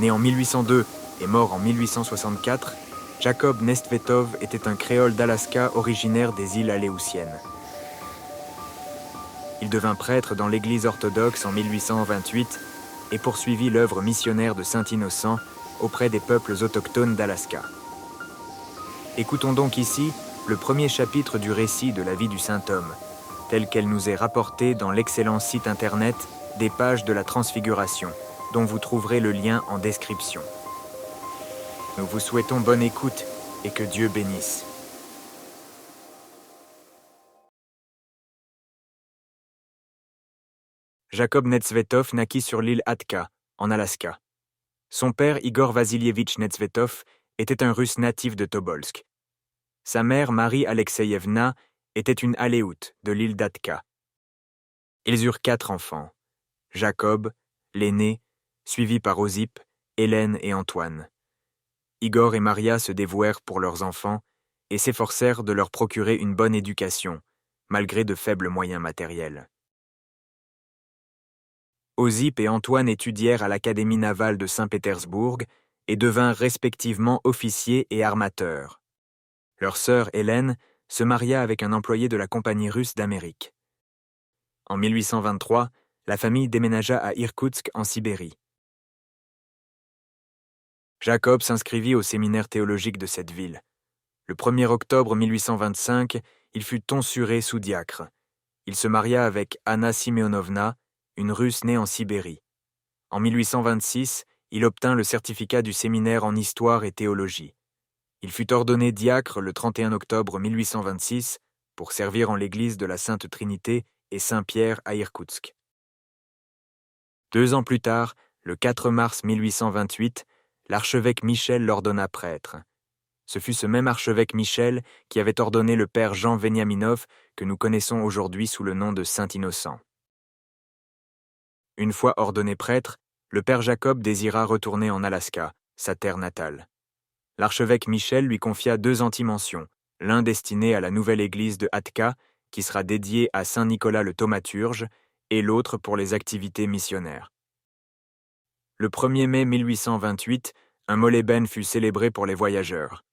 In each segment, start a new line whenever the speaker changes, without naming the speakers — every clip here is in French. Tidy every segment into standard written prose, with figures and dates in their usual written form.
Né en 1802 et mort en 1864, Jacob Nestvetov était un créole d'Alaska originaire des îles Aléoutiennes. Il devint prêtre dans l'Église orthodoxe en 1828 et poursuivit l'œuvre missionnaire de Saint Innocent auprès des peuples autochtones d'Alaska. Écoutons donc ici le premier chapitre du récit de la vie du saint homme, tel qu'elle nous est rapportée dans l'excellent site internet des pages de la Transfiguration, dont vous trouverez le lien en description. Nous vous souhaitons bonne écoute et que Dieu bénisse. Jacob Nestvetov naquit sur l'île Atka, en Alaska. Son père, Igor Vassilievitch Nestvetov, était un Russe natif de Tobolsk. Sa mère, Marie Alexeyevna, était une Aléoute de l'île d'Atka. Ils eurent 4 enfants. Jacob, l'aîné, suivi par Osip, Hélène et Antoine. Igor et Maria se dévouèrent pour leurs enfants et s'efforcèrent de leur procurer une bonne éducation, malgré de faibles moyens matériels. Osip et Antoine étudièrent à l'Académie navale de Saint-Pétersbourg et devinrent respectivement officiers et armateurs. Leur sœur Hélène se maria avec un employé de la Compagnie russe d'Amérique. En 1823, la famille déménagea à Irkoutsk en Sibérie. Jacob s'inscrivit au séminaire théologique de cette ville. Le 1er octobre 1825, il fut tonsuré sous-diacre. Il se maria avec Anna Simeonovna, une Russe née en Sibérie. En 1826, il obtint le certificat du séminaire en histoire et théologie. Il fut ordonné diacre le 31 octobre 1826 pour servir en l'église de la Sainte Trinité et Saint-Pierre à Irkoutsk. 2 ans plus tard, le 4 mars 1828, l'archevêque Michel l'ordonna prêtre. Ce fut ce même archevêque Michel qui avait ordonné le père Jean Veniaminov que nous connaissons aujourd'hui sous le nom de Saint Innocent. Une fois ordonné prêtre, le père Jacob désira retourner en Alaska, sa terre natale. L'archevêque Michel lui confia 2 antimensions, l'un destiné à la nouvelle église de Atka, qui sera dédiée à Saint Nicolas le Thaumaturge, et l'autre pour les activités missionnaires. Le 1er mai 1828, un molébène fut célébré pour les voyageurs.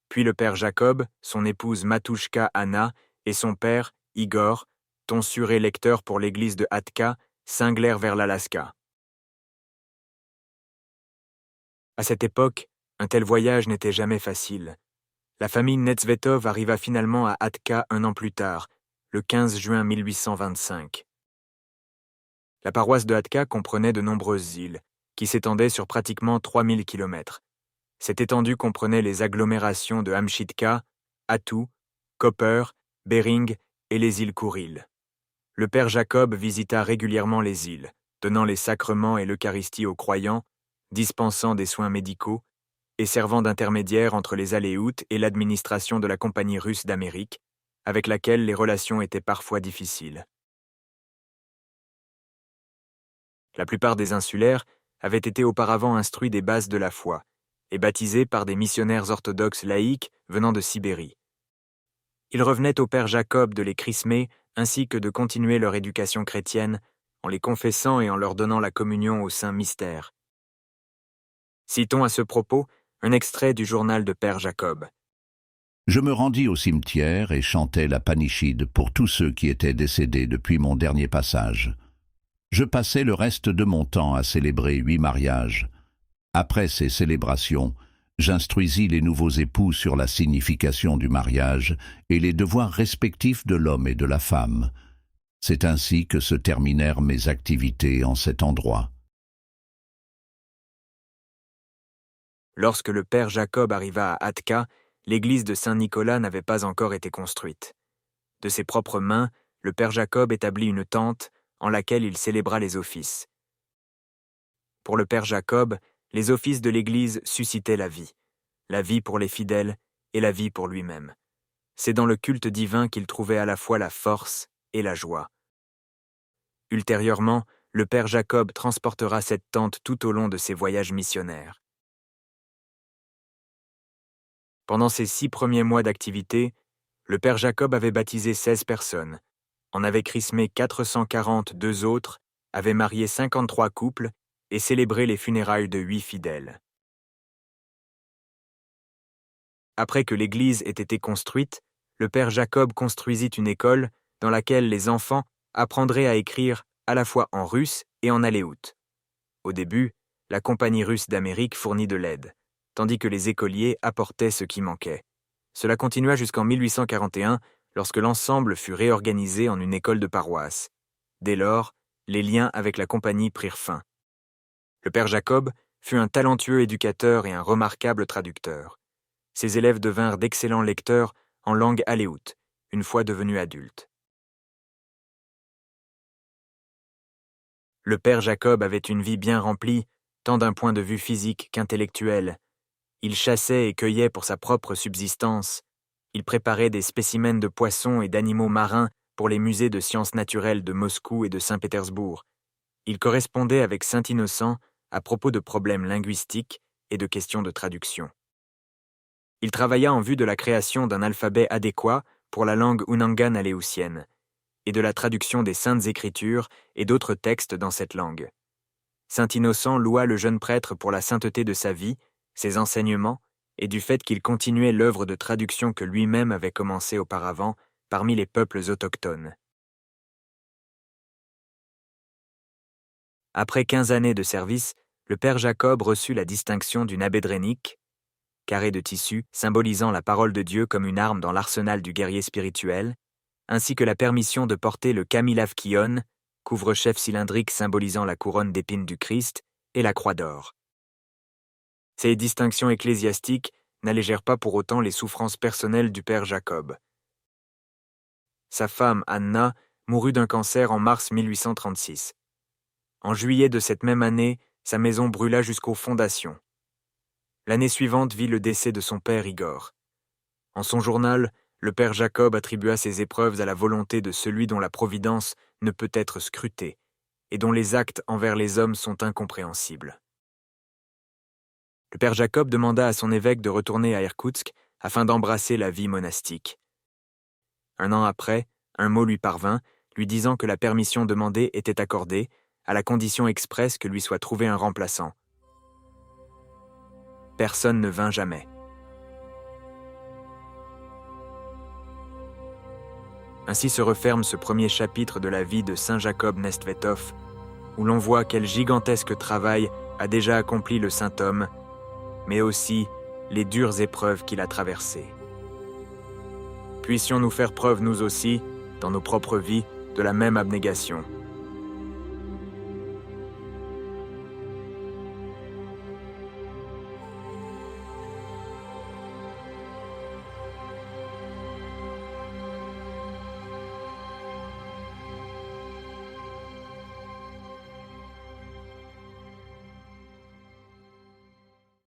Puis le père Jacob, son épouse Matouchka Anna et son père, Igor, tonsuré lecteur pour l'église de Atka, cinglèrent vers l'Alaska. À cette époque, un tel voyage n'était jamais facile. La famille Nestvetov arriva finalement à Atka 1 an plus tard, le 15 juin 1825. La paroisse de Atka comprenait de nombreuses îles, qui s'étendaient sur pratiquement 3000 km. Cette étendue comprenait les agglomérations de Amchitka, Atou, Koper, Bering et les îles Kouril. Le père Jacob visita régulièrement les îles, donnant les sacrements et l'Eucharistie aux croyants, dispensant des soins médicaux et servant d'intermédiaire entre les Aléoutes et l'administration de la Compagnie russe d'Amérique, avec laquelle les relations étaient parfois difficiles. La plupart des insulaires avaient été auparavant instruits des bases de la foi et baptisés par des missionnaires orthodoxes laïcs venant de Sibérie. Il revenait au père Jacob de les chrismer ainsi que de continuer leur éducation chrétienne en les confessant et en leur donnant la communion au saint mystère. Citons à ce propos un extrait du journal de père Jacob.
Je me rendis au cimetière et chantai la panichide pour tous ceux qui étaient décédés depuis mon dernier passage. Je passai le reste de mon temps à célébrer 8 mariages. Après ces célébrations, j'instruisis les nouveaux époux sur la signification du mariage et les devoirs respectifs de l'homme et de la femme. C'est ainsi que se terminèrent mes activités en cet endroit.
Lorsque le père Jacob arriva à Atka, l'église de Saint-Nicolas n'avait pas encore été construite. De ses propres mains, le père Jacob établit une tente en laquelle il célébra les offices. Pour le père Jacob, les offices de l'église suscitaient la vie pour les fidèles et la vie pour lui-même. C'est dans le culte divin qu'il trouvait à la fois la force et la joie. Ultérieurement, le père Jacob transportera cette tente tout au long de ses voyages missionnaires. Pendant ses 6 premiers mois d'activité, le père Jacob avait baptisé 16 personnes, en avait chrismé 442 autres, avait marié 53 couples et célébrer les funérailles de 8 fidèles. Après que l'église ait été construite, le père Jacob construisit une école dans laquelle les enfants apprendraient à écrire à la fois en russe et en aléoute. Au début, la Compagnie russe d'Amérique fournit de l'aide, tandis que les écoliers apportaient ce qui manquait. Cela continua jusqu'en 1841, lorsque l'ensemble fut réorganisé en une école de paroisse. Dès lors, les liens avec la Compagnie prirent fin. Le père Jacob fut un talentueux éducateur et un remarquable traducteur. Ses élèves devinrent d'excellents lecteurs en langue aléoute, une fois devenus adultes. Le père Jacob avait une vie bien remplie, tant d'un point de vue physique qu'intellectuel. Il chassait et cueillait pour sa propre subsistance. Il préparait des spécimens de poissons et d'animaux marins pour les musées de sciences naturelles de Moscou et de Saint-Pétersbourg. Il correspondait avec Saint Innocent à propos de problèmes linguistiques et de questions de traduction. Il travailla en vue de la création d'un alphabet adéquat pour la langue ounangan aléoutienne et de la traduction des Saintes Écritures et d'autres textes dans cette langue. Saint Innocent loua le jeune prêtre pour la sainteté de sa vie, ses enseignements, et du fait qu'il continuait l'œuvre de traduction que lui-même avait commencée auparavant parmi les peuples autochtones. Après 15 années de service, le père Jacob reçut la distinction du nabedrenik, carré de tissu symbolisant la parole de Dieu comme une arme dans l'arsenal du guerrier spirituel, ainsi que la permission de porter le kamilavkion, couvre-chef cylindrique symbolisant la couronne d'épines du Christ, et la croix d'or. Ces distinctions ecclésiastiques n'allégèrent pas pour autant les souffrances personnelles du père Jacob. Sa femme, Anna, mourut d'un cancer en mars 1836. En juillet de cette même année, sa maison brûla jusqu'aux fondations. L'année suivante vit le décès de son père Igor. En son journal, le père Jacob attribua ces épreuves à la volonté de celui dont la providence ne peut être scrutée et dont les actes envers les hommes sont incompréhensibles. Le père Jacob demanda à son évêque de retourner à Irkoutsk afin d'embrasser la vie monastique. Un an après, un mot lui parvint, lui disant que la permission demandée était accordée, à la condition expresse que lui soit trouvé un remplaçant. Personne ne vint jamais. Ainsi se referme ce premier chapitre de la vie de Saint Jacob Nestvetov, où l'on voit quel gigantesque travail a déjà accompli le saint homme, mais aussi les dures épreuves qu'il a traversées. Puissions-nous faire preuve nous aussi, dans nos propres vies, de la même abnégation.